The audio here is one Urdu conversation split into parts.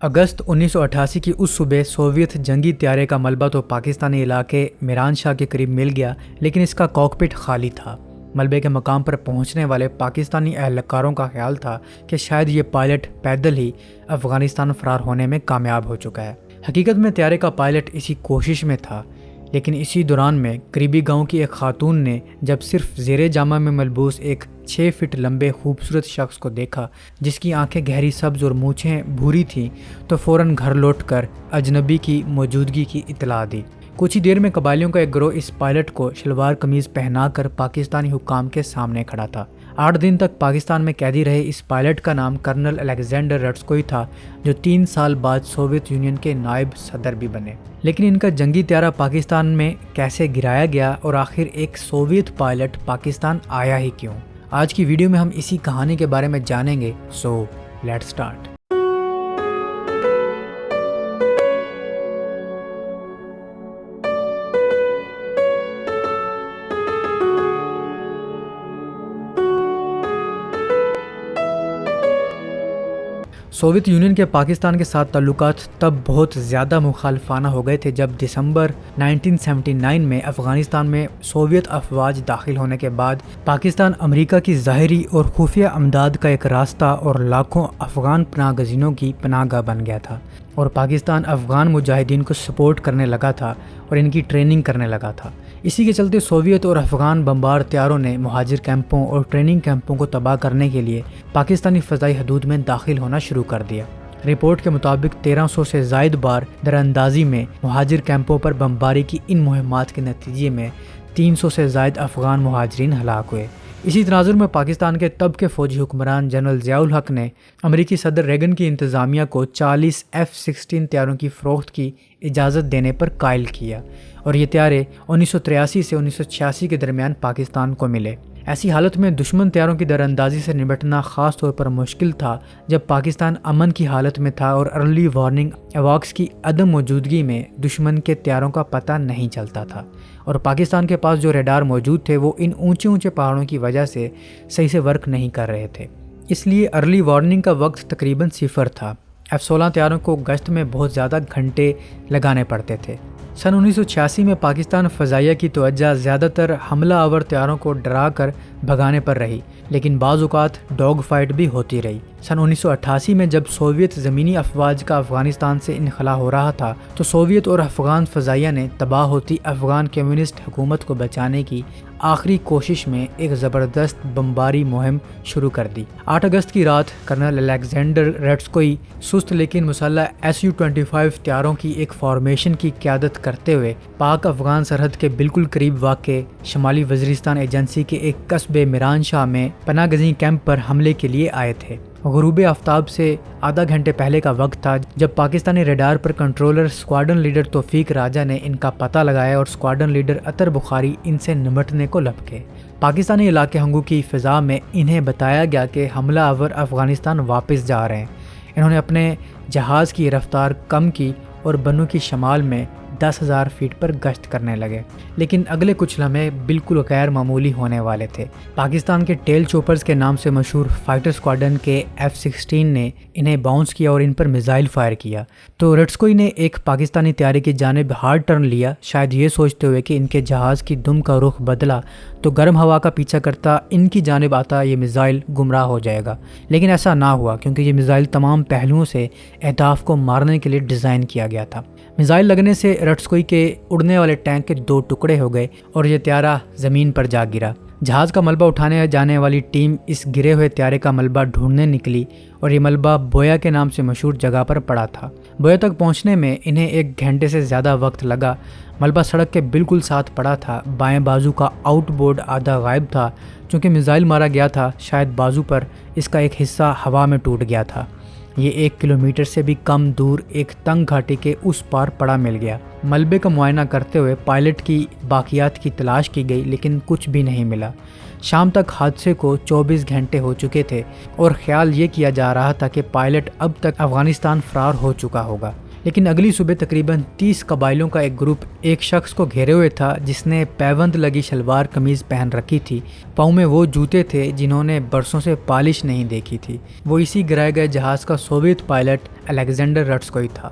اگست 1988 کی اس صبح سوویت جنگی طیارے کا ملبہ تو پاکستانی علاقے میران شاہ کے قریب مل گیا، لیکن اس کا کاکپٹ خالی تھا۔ ملبے کے مقام پر پہنچنے والے پاکستانی اہلکاروں کا خیال تھا کہ شاید یہ پائلٹ پیدل ہی افغانستان فرار ہونے میں کامیاب ہو چکا ہے۔ حقیقت میں طیارے کا پائلٹ اسی کوشش میں تھا، لیکن اسی دوران میں قریبی گاؤں کی ایک خاتون نے جب صرف زیر جامہ میں ملبوس ایک 6 فٹ لمبے خوبصورت شخص کو دیکھا جس کی آنکھیں گہری سبز اور مونچھیں بھوری تھیں، تو فوراً گھر لوٹ کر اجنبی کی موجودگی کی اطلاع دی۔ کچھ ہی دیر میں قبائلیوں کا ایک گروہ اس پائلٹ کو شلوار قمیض پہنا کر پاکستانی حکام کے سامنے کھڑا تھا۔ 8 دن تک پاکستان میں قیدی رہے اس پائلٹ کا نام کرنل الیگزینڈر رٹسکوئی تھا، جو 3 سال بعد سوویت یونین کے نائب صدر بھی بنے۔ لیکن ان کا جنگی طیارہ پاکستان میں کیسے گرایا گیا اور آخر ایک سوویت پائلٹ پاکستان آیا ہی کیوں؟ آج کی ویڈیو میں ہم اسی کہانی کے بارے میں جانیں گے، so let's start. Soviet union کے پاکستان کے ساتھ تعلقات تب بہت زیادہ مخالفانہ ہو گئے تھے جب دسمبر 1979 میں افغانستان میں سوویت افواج داخل ہونے کے بعد پاکستان امریکہ کی ظاہری اور خفیہ امداد کا ایک راستہ اور لاکھوں افغان پناہ گزینوں کی پناہ گاہ بن گیا تھا، اور پاکستان افغان مجاہدین کو سپورٹ کرنے لگا تھا اور ان کی ٹریننگ کرنے لگا تھا۔ اسی کے چلتے سوویت اور افغان بمبار طیاروں نے مہاجر کیمپوں اور ٹریننگ کیمپوں کو تباہ کرنے کے لیے پاکستانی فضائی حدود میں داخل ہونا شروع کر دیا۔ رپورٹ کے مطابق 1300 سے زائد بار دراندازی میں مہاجر کیمپوں پر بمباری کی ان مہمات کے نتیجے میں 300 سے زائد افغان مہاجرین ہلاک ہوئے۔ اسی تناظر میں پاکستان کے تب کے فوجی حکمران جنرل ضیاء الحق نے امریکی صدر ریگن کی انتظامیہ کو 40 F-16 طیاروں کی فروخت کی اجازت دینے پر قائل کیا، اور یہ طیارے 1983 سے 1986 کے درمیان پاکستان کو ملے۔ ایسی حالت میں دشمن طیاروں کی دراندازی سے نمٹنا خاص طور پر مشکل تھا جب پاکستان امن کی حالت میں تھا اور ارلی وارننگ ایواکس کی عدم موجودگی میں دشمن کے طیاروں کا پتہ نہیں چلتا تھا، اور پاکستان کے پاس جو ریڈار موجود تھے وہ ان اونچے پہاڑوں کی وجہ سے صحیح سے ورک نہیں کر رہے تھے، اس لیے ارلی وارننگ کا وقت تقریباً 0 تھا۔ F-16 طیاروں کو گشت میں بہت زیادہ گھنٹے لگانے پڑتے تھے۔ سن 1986 میں پاکستان فضائیہ کی توجہ زیادہ تر حملہ آور طیاروں کو ڈرا کر بھگانے پر رہی، لیکن بعض اوقات ڈاگ فائٹ بھی ہوتی رہی۔ سن 1988 میں جب سوویت زمینی افواج کا افغانستان سے انخلا ہو رہا تھا تو سوویت اور افغان فضائیہ نے تباہ ہوتی افغان کمیونسٹ حکومت کو بچانے کی آخری کوشش میں ایک زبردست بمباری مہم شروع کر دی۔ 8 اگست کی رات کرنل الیگزینڈر رٹسکوئی سست لیکن مسلح Su-25 طیاروں کی ایک فارمیشن کی قیادت کرتے ہوئے پاک افغان سرحد کے بالکل قریب واقع شمالی وزیرستان ایجنسی کے ایک قصبے میران شاہ میں پناہ گزین کیمپ پر حملے کے لیے آئے تھے۔ غروب آفتاب سے آدھا گھنٹے پہلے کا وقت تھا جب پاکستانی ریڈار پر کنٹرولر اسکواڈرن لیڈر توفیق راجہ نے ان کا پتہ لگایا اور اسکواڈرن لیڈر عطر بخاری ان سے نمٹنے کو لپکے۔ پاکستانی علاقے ہنگو کی فضا میں انہیں بتایا گیا کہ حملہ آور افغانستان واپس جا رہے ہیں۔ انہوں نے اپنے جہاز کی رفتار کم کی اور بنو کی شمال میں 10,000 فیٹ پر گشت کرنے لگے، لیکن اگلے کچھ لمحے بالکل غیر معمولی ہونے والے تھے۔ پاکستان کے ٹیل چوپرز کے نام سے مشہور فائٹر اسکواڈرن کے F-16 نے انہیں باؤنس کیا اور ان پر میزائل فائر کیا، تو رٹسکوئی نے ایک پاکستانی طیارے کی جانب ہارڈ ٹرن لیا، شاید یہ سوچتے ہوئے کہ ان کے جہاز کی دم کا رخ بدلا تو گرم ہوا کا پیچھا کرتا ان کی جانب آتا یہ میزائل گمراہ ہو جائے گا، لیکن ایسا نہ ہوا کیونکہ یہ میزائل تمام پہلوؤں سے اہداف کو مارنے کے لیے ڈیزائن کیا گیا تھا۔ میزائل لگنے سے رٹسکوئی کے اڑنے والے ٹینک کے 2 ٹکڑے ہو گئے اور یہ طیارہ زمین پر جا گرا۔ جہاز کا ملبہ اٹھانے جانے والی ٹیم اس گرے ہوئے طیارے کا ملبہ ڈھونڈنے نکلی اور یہ ملبہ بویا کے نام سے مشہور جگہ پر پڑا تھا۔ بویا تک پہنچنے میں انہیں 1 گھنٹے سے زیادہ وقت لگا۔ ملبہ سڑک کے بالکل ساتھ پڑا تھا، بائیں بازو کا آؤٹ بورڈ آدھا غائب تھا، چونکہ میزائل مارا گیا تھا شاید بازو پر اس کا ایک حصہ ہوا میں ٹوٹ گیا تھا۔ یہ 1 کلومیٹر سے بھی کم دور ایک تنگ گھاٹی کے اس پار پڑا مل گیا۔ ملبے کا معائنہ کرتے ہوئے پائلٹ کی باقیات کی تلاش کی گئی لیکن کچھ بھی نہیں ملا۔ شام تک حادثے کو 24 گھنٹے ہو چکے تھے اور خیال یہ کیا جا رہا تھا کہ پائلٹ اب تک افغانستان فرار ہو چکا ہوگا، لیکن اگلی صبح تقریباً 30 قبائلیوں کا ایک گروپ ایک شخص کو گھیرے ہوئے تھا جس نے پیوند لگی شلوار قمیض پہن رکھی تھی، پاؤں میں وہ جوتے تھے جنہوں نے برسوں سے پالش نہیں دیکھی تھی۔ وہ اسی گرائے گئے جہاز کا سوویت پائلٹ الیگزینڈر رٹسکوئی تھا۔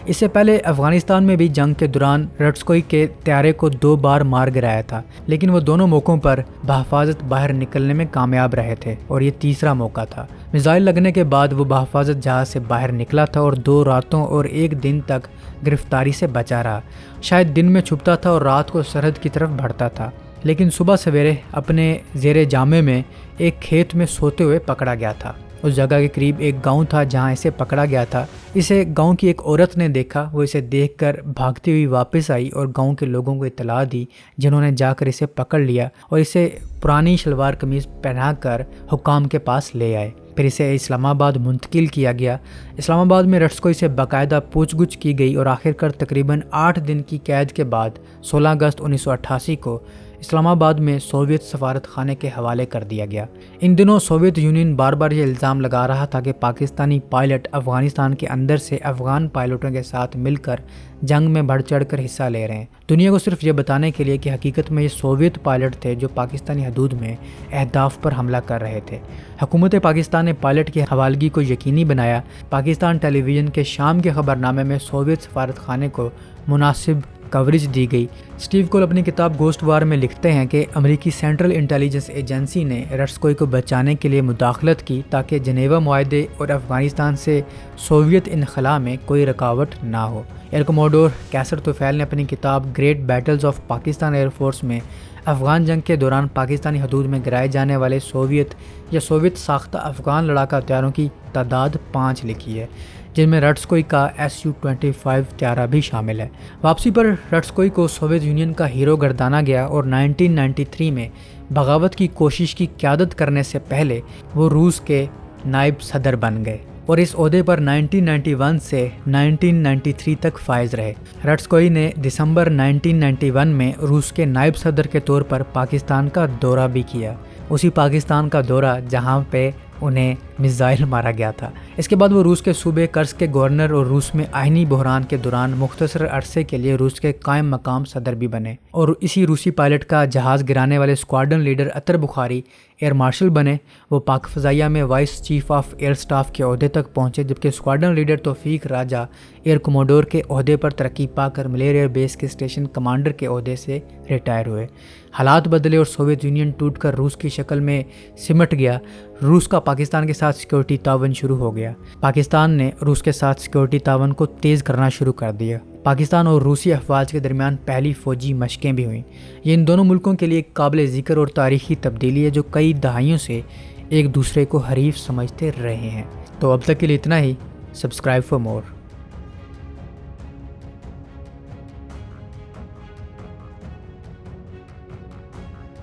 اس سے پہلے افغانستان میں بھی جنگ کے دوران رٹسکوئی کے طیارے کو 2 بار مار گرایا تھا، لیکن وہ دونوں موقعوں پر بحفاظت باہر نکلنے میں کامیاب رہے تھے اور یہ تیسرا موقع تھا۔ میزائل لگنے کے بعد وہ بحفاظت جہاز سے باہر نکلا تھا اور 2 راتوں اور 1 دن تک گرفتاری سے بچا رہا۔ شاید دن میں چھپتا تھا اور رات کو سرحد کی طرف بڑھتا تھا، لیکن صبح سویرے اپنے زیر جامے میں ایک کھیت میں سوتے ہوئے پکڑا گیا تھا۔ اس جگہ کے قریب ایک گاؤں تھا جہاں اسے پکڑا گیا تھا۔ اسے گاؤں کی ایک عورت نے دیکھا، وہ اسے دیکھ کر بھاگتی ہوئی واپس آئی اور گاؤں کے لوگوں کو اطلاع دی، جنہوں نے جا کر اسے پکڑ لیا اور اسے پرانی شلوار قمیض پہنا کر حکام کے پاس لے آئے۔ پھر اسے اسلام آباد منتقل کیا گیا۔ اسلام آباد میں رٹسکوئی سے باقاعدہ پوچھ گچھ کی گئی اور آخرکار تقریباً 8 دن کی قید کے بعد 16 اگست 1988 کو اسلام آباد میں سوویت سفارت خانے کے حوالے کر دیا گیا۔ ان دنوں سوویت یونین بار بار یہ الزام لگا رہا تھا کہ پاکستانی پائلٹ افغانستان کے اندر سے افغان پائلٹوں کے ساتھ مل کر جنگ میں بڑھ چڑھ کر حصہ لے رہے ہیں، دنیا کو صرف یہ بتانے کے لیے کہ حقیقت میں یہ سوویت پائلٹ تھے جو پاکستانی حدود میں اہداف پر حملہ کر رہے تھے۔ حکومت پاکستان نے پائلٹ کی حوالگی کو یقینی بنایا۔ پاکستان ٹیلی ویژن کے شام کے خبرنامے میں سوویت سفارت خانے کو مناسب کوریج دی گئی۔ اسٹیو کول اپنی کتاب گوسٹ وار میں لکھتے ہیں کہ امریکی سینٹرل انٹیلیجنس ایجنسی نے رٹسکوئی کو بچانے کے لیے مداخلت کی تاکہ جنیوا معاہدے اور افغانستان سے سوویت انخلاء میں کوئی رکاوٹ نہ ہو۔ ایئر کموڈور کیسر توفیل نے اپنی کتاب great Beatles of Pakistan air force میں افغان جنگ کے دوران پاکستانی حدود میں گرائے جانے والے سوویت یا سوویت ساختہ افغان لڑاکا طیاروں کی تعداد 5 لکھی ہے، جن میں رٹسکوئی کا Su-25 طیارہ بھی شامل ہے۔ واپسی پر رٹسکوئی کو سوویت یونین کا ہیرو گردانا گیا اور 1993 میں بغاوت کی کوشش کی قیادت کرنے سے پہلے وہ روس کے نائب صدر بن گئے اور اس عہدے پر 1991 سے 1993 تک فائز رہے۔ رٹسکوئی نے دسمبر 1991 میں روس کے نائب صدر کے طور پر پاکستان کا دورہ بھی کیا، اسی پاکستان کا دورہ جہاں پہ انہیں میزائل مارا گیا تھا۔ اس کے بعد وہ روس کے صوبے کرس کے گورنر اور روس میں آئینی بحران کے دوران مختصر عرصے کے لیے روس کے قائم مقام صدر بھی بنے اور اسی روسی پائلٹ کا جہاز گرانے والے اسکواڈرن لیڈر عطر بخاری ایئر مارشل بنے۔ وہ پاک فضائیہ میں vice chief of air staff کے عہدے تک پہنچے، جبکہ اسکواڈرن لیڈر توفیق راجہ ایئر کموڈور کے عہدے پر ترقی پا کر ملیر ایئر بیس کے اسٹیشن کمانڈر کے عہدے سے ریٹائر ہوئے۔ حالات بدلے اور سوویت یونین ٹوٹ کر روس کی شکل میں سمٹ گیا۔ روس کا پاکستان کے ساتھ سیکورٹی تعاون شروع ہو گیا۔ پاکستان نے روس کے ساتھ سیکورٹی تعاون کو تیز کرنا شروع کر دیا۔ پاکستان اور روسی افواج کے درمیان پہلی فوجی مشقیں بھی ہوئیں۔ یہ ان دونوں ملکوں کے لیے ایک قابل ذکر اور تاریخی تبدیلی ہے جو کئی دہائیوں سے ایک دوسرے کو حریف سمجھتے رہے ہیں۔ تو اب تک کے لیے اتنا ہی۔ Subscribe for more.